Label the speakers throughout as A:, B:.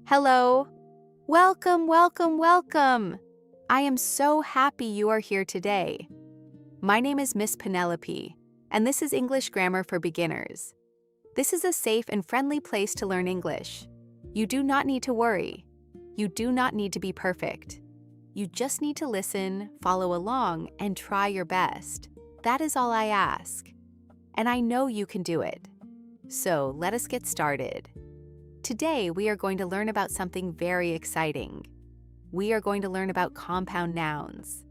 A: Hello. Welcome, welcome, welcome. I am so happy you are here today. My name is Miss Penelope, and this is English Grammar for Beginners. This is a safe and friendly place to learn English. You do not need to worry. You do not need to be perfect. You just need to listen, follow along, and try your best. That is all I ask. And I know you can do it. So let us get started. Today, we are going to learn about something very exciting. We are going to learn about compound nouns.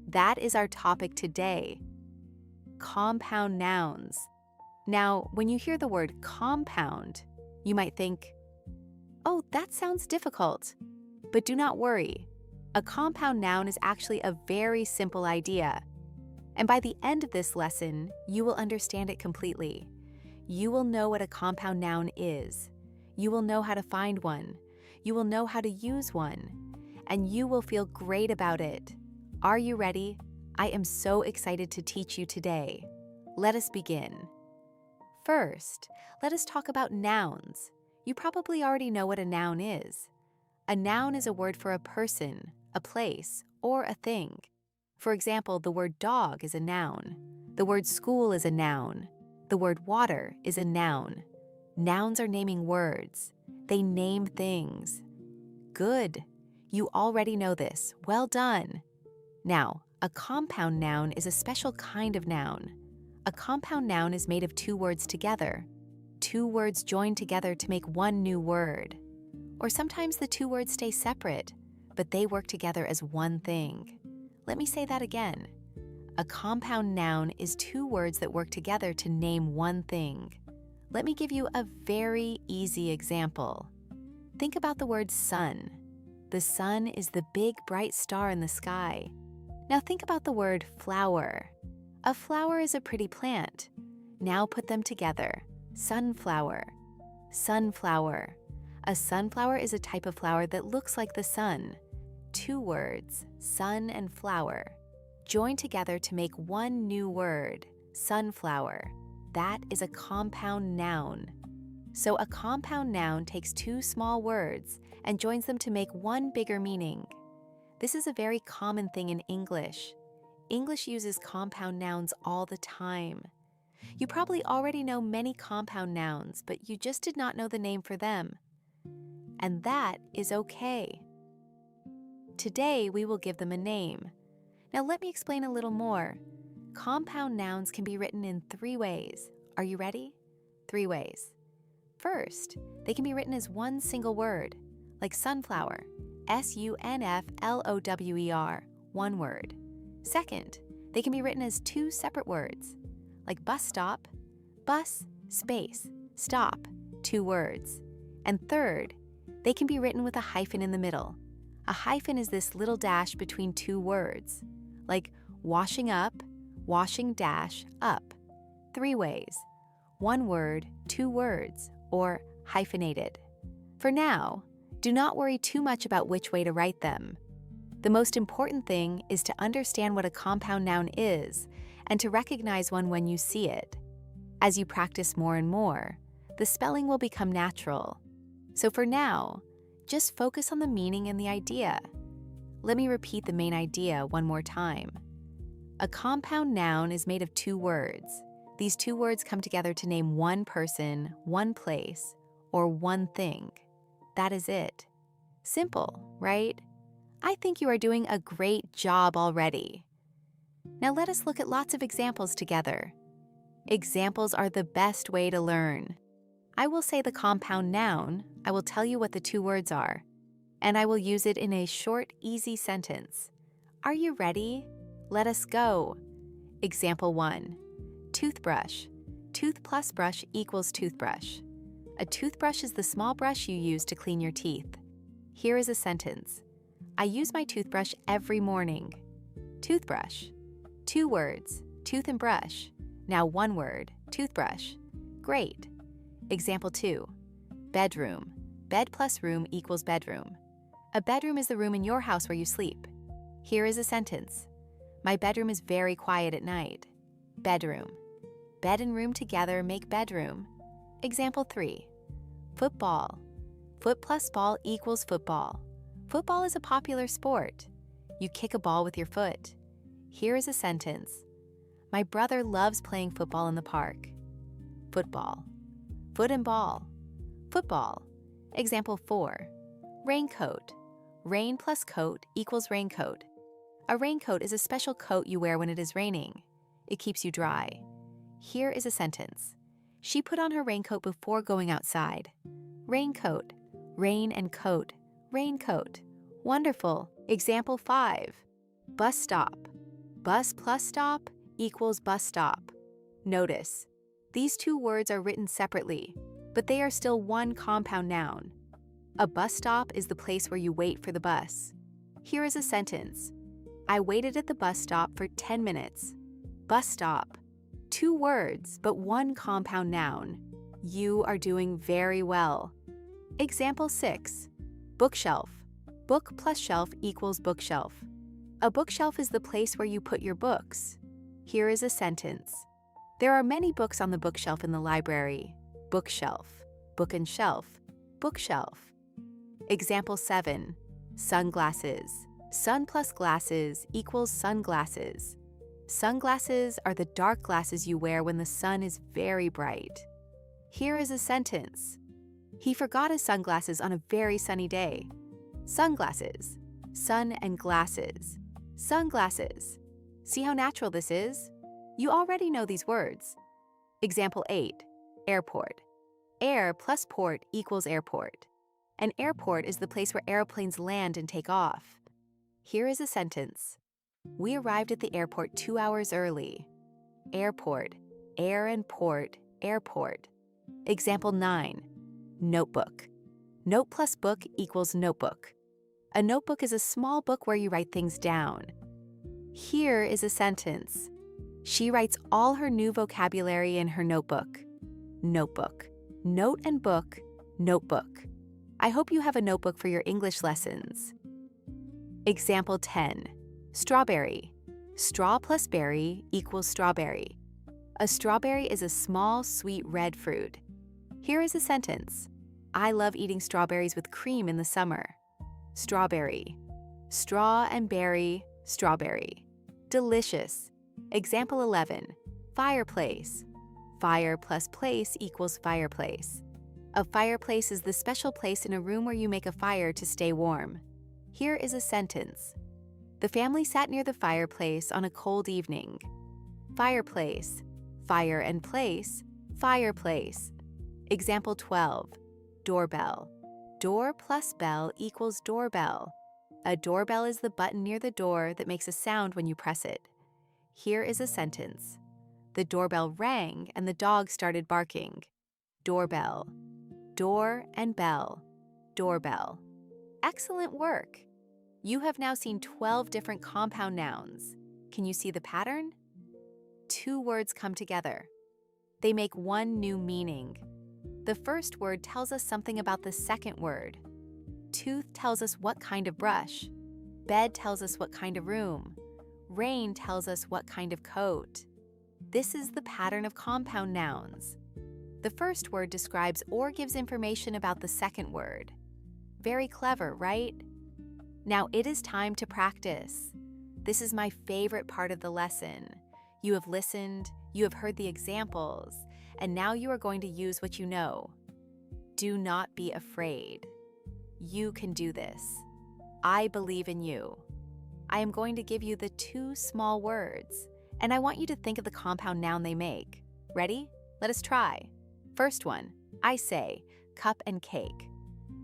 A: That is our topic today. Compound nouns. Now, when you hear the word compound, you might think, oh, that sounds difficult. But do not worry. A compound noun is actually a very simple idea. And by the end of this lesson, you will understand it completely. You will know what a compound noun is. You will know how to find one. You will know how to use one. And you will feel great about it. Are you ready? I am so excited to teach you today. Let us begin. First, let us talk about nouns. You probably already know what a noun is. A noun is a word for a person, a place, or a thing. For example, the word dog is a noun. The word school is a noun. The word water is a noun. Nouns are naming words. They name things. Good. You already know this. Well done. Now, a compound noun is a special kind of noun. A compound noun is made of two words together. Two words joined together to make one new word. Or sometimes the two words stay separate, but they work together as one thing. Let me say that again. A compound noun is two words that work together to name one thing. Let me give you a very easy example. Think about the word sun. The sun is the big bright star in the sky. Now think about the word flower. A flower is a pretty plant. Now put them together. Sunflower. Sunflower. A sunflower is a type of flower that looks like the sun. Two words, sun and flower, join together to make one new word, sunflower. That is a compound noun. So a compound noun takes two small words and joins them to make one bigger meaning. This is a very common thing in English. English uses compound nouns all the time. You probably already know many compound nouns, but you just did not know the name for them. And that is okay. Today, we will give them a name. Now let me explain a little more. Compound nouns can be written in three ways. Are you ready? Three ways. First, they can be written as one single word, like sunflower, S-U-N-F-L-O-W-E-R, one word. Second, they can be written as two separate words, like bus stop, bus, space, stop, two words. And third, they can be written with a hyphen in the middle. A hyphen is this little dash between two words, like washing up, washing dash up. Three ways. One word, two words, or hyphenated. For now, do not worry too much about which way to write them. The most important thing is to understand what a compound noun is and to recognize one when you see it. As you practice more and more, the spelling will become natural. So for now, just focus on the meaning and the idea. Let me repeat the main idea one more time. A compound noun is made of two words. These two words come together to name one person, one place, or one thing. That is it. Simple, right? I think you are doing a great job already. Now let us look at lots of examples together. Examples are the best way to learn. I will say the compound noun, I will tell you what the two words are, and I will use it in a short, easy sentence. Are you ready? Let us go. Example 1. Toothbrush. Tooth plus brush equals toothbrush. A toothbrush is the small brush you use to clean your teeth. Here is a sentence. I use my toothbrush every morning. Toothbrush. Two words, tooth and brush. Now one word, toothbrush. Great. Example 2. Bedroom. Bed plus room equals bedroom. A bedroom is the room in your house where you sleep. Here is a sentence. My bedroom is very quiet at night. Bedroom. Bed and room together make bedroom. Example 3. Football. Foot plus ball equals football. Football is a popular sport. You kick a ball with your foot. Here is a sentence. My brother loves playing football in the park. Football. Foot and ball. Football. Example 4. Raincoat. Rain plus coat equals raincoat. A raincoat is a special coat you wear when it is raining. It keeps you dry. Here is a sentence. She put on her raincoat before going outside. Raincoat. Rain and coat. Raincoat. Wonderful. Example 5. Bus stop. Bus plus stop equals bus stop. Notice, these two words are written separately, but they are still one compound noun. A bus stop is the place where you wait for the bus. Here is a sentence. I waited at the bus stop for 10 minutes. Bus stop. Two words, but one compound noun. You are doing very well. Example 6. Bookshelf. Book plus shelf equals bookshelf. A bookshelf is the place where you put your books. Here is a sentence. There are many books on the bookshelf in the library. Bookshelf. Book and shelf. Bookshelf. Example 7. Sunglasses. Sun plus glasses equals sunglasses. Sunglasses are the dark glasses you wear when the sun is very bright. Here is a sentence. He forgot his sunglasses on a very sunny day. Sunglasses. Sun and glasses. Sunglasses. See how natural this is? You already know these words. Example 8. Airport. Air plus port equals airport. An airport is the place where airplanes land and take off. Here is a sentence. We arrived at the airport 2 hours early. Airport. Air and port. Airport. Example 9. Notebook. Note plus book equals notebook. A notebook is a small book where you write things down. Here is a sentence. She writes all her new vocabulary in her notebook. Notebook. Note and book. Notebook. I hope you have a notebook for your English lessons. Example 10. Strawberry. Straw plus berry equals strawberry. A strawberry is a small, sweet red fruit. Here is a sentence. I love eating strawberries with cream in the summer. Strawberry. Straw and berry, strawberry. Delicious. Example 11. Fireplace. Fire plus place equals fireplace. A fireplace is the special place in a room where you make a fire to stay warm. Here is a sentence. The family sat near the fireplace on a cold evening. Fireplace. Fire and place. Fireplace. Example 12. Doorbell. Door plus bell equals doorbell. A doorbell is the button near the door that makes a sound when you press it. Here is a sentence. The doorbell rang and the dog started barking. Doorbell. Door and bell. Doorbell. Excellent work! You have now seen 12 different compound nouns. Can you see the pattern? Two words come together. They make one new meaning. The first word tells us something about the second word. Tooth tells us what kind of brush. Bed tells us what kind of room. Rain tells us what kind of coat. This is the pattern of compound nouns. The first word describes or gives information about the second word. Very clever, right? Now it is time to practice. This is my favorite part of the lesson. You have listened, you have heard the examples, and now you are going to use what you know. Do not be afraid. You can do this. I believe in you. I am going to give you the two small words, and I want you to think of the compound noun they make. Ready? Let us try. First one, I say, cup and cake.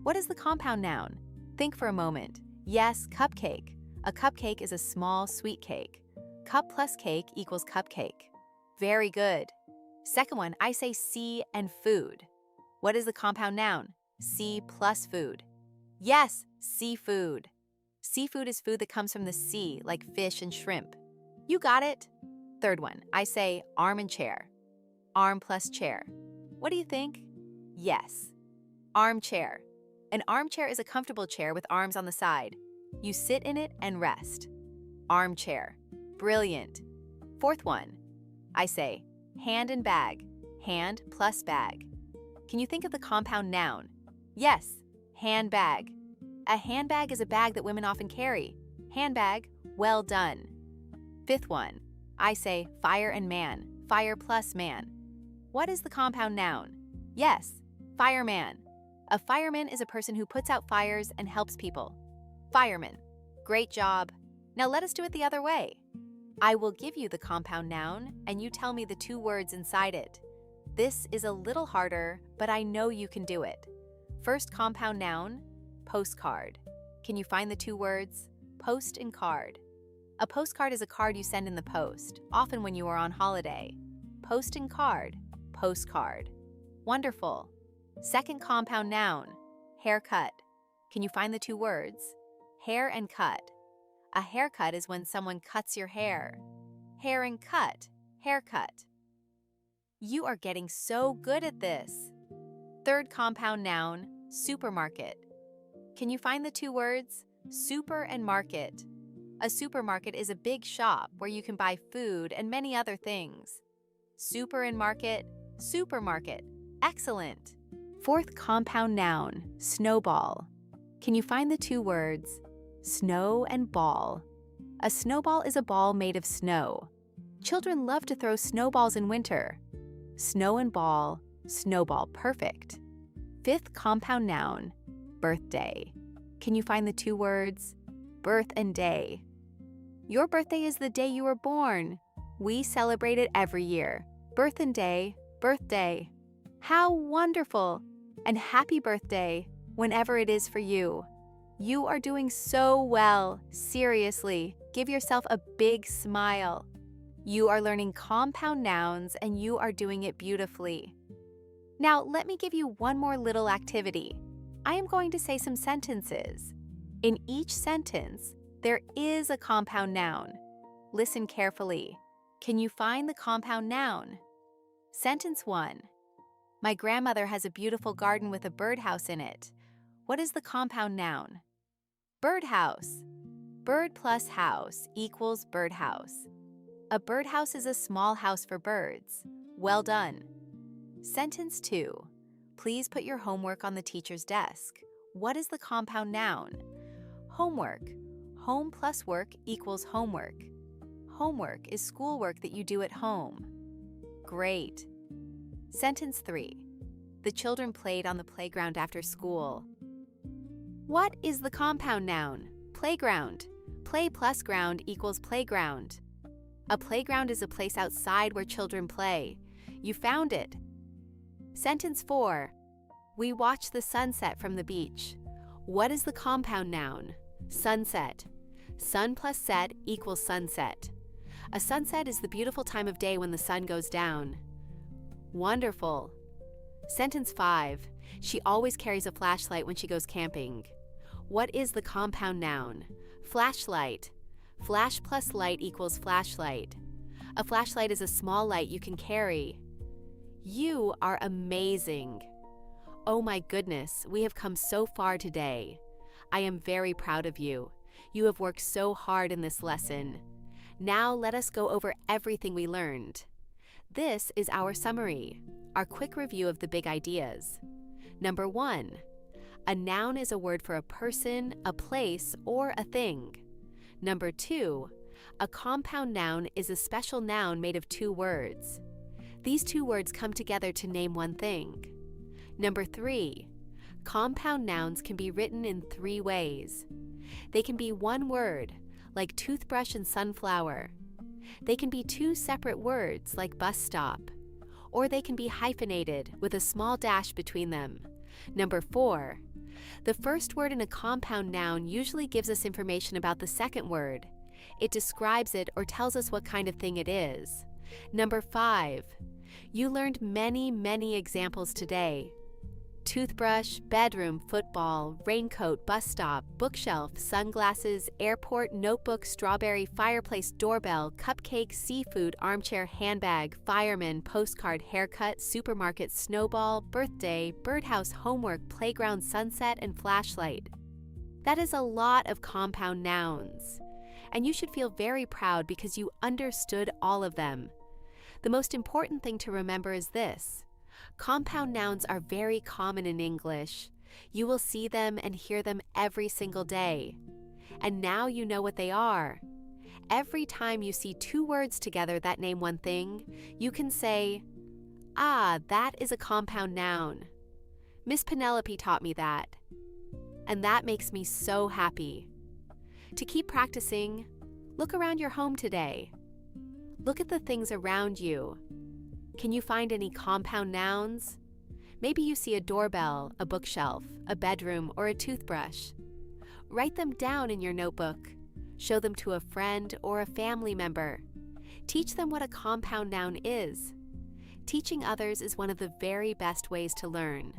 A: What is the compound noun? Think for a moment. Yes, cupcake. A cupcake is a small, sweet cake. Cup plus cake equals cupcake. Very good. Second one, I say sea and food. What is the compound noun? Sea plus food. Yes, seafood. Seafood is food that comes from the sea, like fish and shrimp. You got it. Third one, I say arm and chair. Arm plus chair. What do you think? Yes, armchair. An armchair is a comfortable chair with arms on the side. You sit in it and rest. Armchair. Brilliant. Fourth one, I say hand and bag. Hand plus bag. Can you think of the compound noun? Yes, Handbag. A handbag is a bag that women often carry. Handbag, well done. Fifth one, I say fire and man, fire plus man. What is the compound noun? Yes, fireman. A fireman is a person who puts out fires and helps people. Fireman. Great job. Now let us do it the other way. I will give you the compound noun, and you tell me the two words inside it. This is a little harder, but I know you can do it. First compound noun, postcard. Can you find the two words? Post and card. A postcard is a card you send in the post, often when you are on holiday. Post and card, postcard. Wonderful. Second compound noun, haircut. Can you find the two words? Hair and cut. A haircut is when someone cuts your hair. Hair and cut, haircut. You are getting so good at this. Third compound noun, supermarket. Can you find the two words? Super and market. A supermarket is a big shop where you can buy food and many other things. Super and market, supermarket. Excellent. Fourth compound noun, snowball. Can you find the two words? Snow and ball. A snowball is a ball made of snow. Children love to throw snowballs in winter. Snow and ball, snowball, perfect. Fifth compound noun, birthday. Can you find the two words? Birth and day. Your birthday is the day you were born. We celebrate it every year. Birth and day, birthday. How wonderful! And happy birthday, whenever it is for you. You are doing so well. Seriously, give yourself a big smile. You are learning compound nouns and you are doing it beautifully. Now, let me give you one more little activity. I am going to say some sentences. In each sentence, there is a compound noun. Listen carefully. Can you find the compound noun? Sentence 1. My grandmother has a beautiful garden with a birdhouse in it. What is the compound noun? Birdhouse. Bird plus house equals birdhouse. A birdhouse is a small house for birds. Well done. Sentence 2. Please put your homework on the teacher's desk. What is the compound noun? Homework. Home plus work equals homework. Homework is schoolwork that you do at home. Great. Sentence 3. The children played on the playground after school. What is the compound noun? Playground. Play plus ground equals playground. A playground is a place outside where children play. You found it. Sentence 4. We watched the sunset from the beach. What is the compound noun? Sunset. Sun plus set equals sunset. A sunset is the beautiful time of day when the sun goes down. Wonderful. Sentence 5. She always carries a flashlight when she goes camping. What is the compound noun? Flashlight. Flash plus light equals flashlight. A flashlight is a small light you can carry. You are amazing. Oh my goodness, we have come so far today. I am very proud of you. You have worked so hard in this lesson. Now let us go over everything we learned. This is our summary, our quick review of the big ideas. Number 1, a noun is a word for a person, a place, or a thing. Number 2, a compound noun is a special noun made of two words. These two words come together to name one thing. Number 3, compound nouns can be written in 3 ways. They can be one word, like toothbrush and sunflower. They can be 2 separate words, like bus stop. Or they can be hyphenated with a small dash between them. Number 4, the first word in a compound noun usually gives us information about the second word. It describes it or tells us what kind of thing it is. Number 5, you learned many examples today. Toothbrush, bedroom, football, raincoat, bus stop, bookshelf, sunglasses, airport, notebook, strawberry, fireplace, doorbell, cupcake, seafood, armchair, handbag, fireman, postcard, haircut, supermarket, snowball, birthday, birdhouse, homework, playground, sunset, and flashlight. That is a lot of compound nouns. And you should feel very proud because you understood all of them. The most important thing to remember is this. Compound nouns are very common in English. You will see them and hear them every single day. And now you know what they are. Every time you see two words together that name one thing, you can say, "Ah, that is a compound noun. Miss Penelope taught me that." And that makes me so happy. To keep practicing, look around your home today. Look at the things around you. Can you find any compound nouns? Maybe you see a doorbell, a bookshelf, a bedroom, or a toothbrush. Write them down in your notebook. Show them to a friend or a family member. Teach them what a compound noun is. Teaching others is one of the very best ways to learn.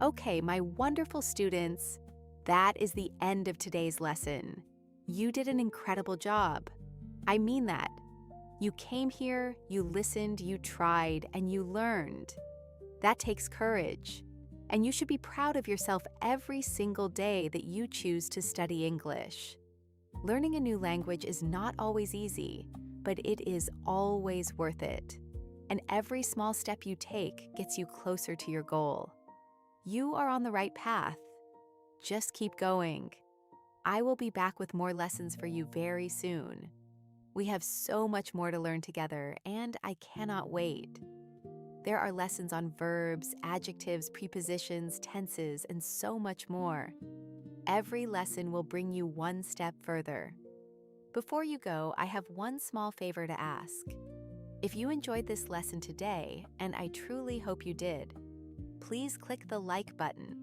A: Okay, my wonderful students, that is the end of today's lesson. You did an incredible job. I mean that. You came here, you listened, you tried, and you learned. That takes courage. And you should be proud of yourself every single day that you choose to study English. Learning a new language is not always easy, but it is always worth it. And every small step you take gets you closer to your goal. You are on the right path. Just keep going. I will be back with more lessons for you very soon. We have so much more to learn together, and I cannot wait. There are lessons on verbs, adjectives, prepositions, tenses, and so much more. Every lesson will bring you one step further. Before you go, I have one small favor to ask. If you enjoyed this lesson today, and I truly hope you did, please click the like button.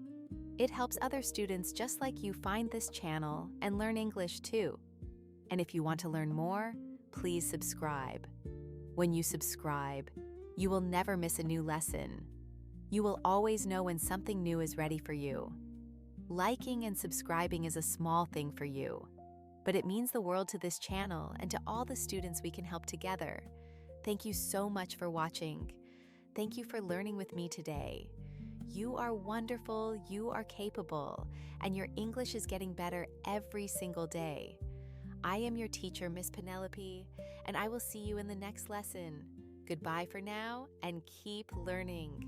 A: It helps other students just like you find this channel and learn English too. And if you want to learn more, please subscribe. When you subscribe, you will never miss a new lesson. You will always know when something new is ready for you. Liking and subscribing is a small thing for you, but it means the world to this channel and to all the students we can help together. Thank you so much for watching. Thank you for learning with me today. You are wonderful, you are capable, and your English is getting better every single day. I am your teacher, Miss Penelope, and I will see you in the next lesson. Goodbye for now, and keep learning.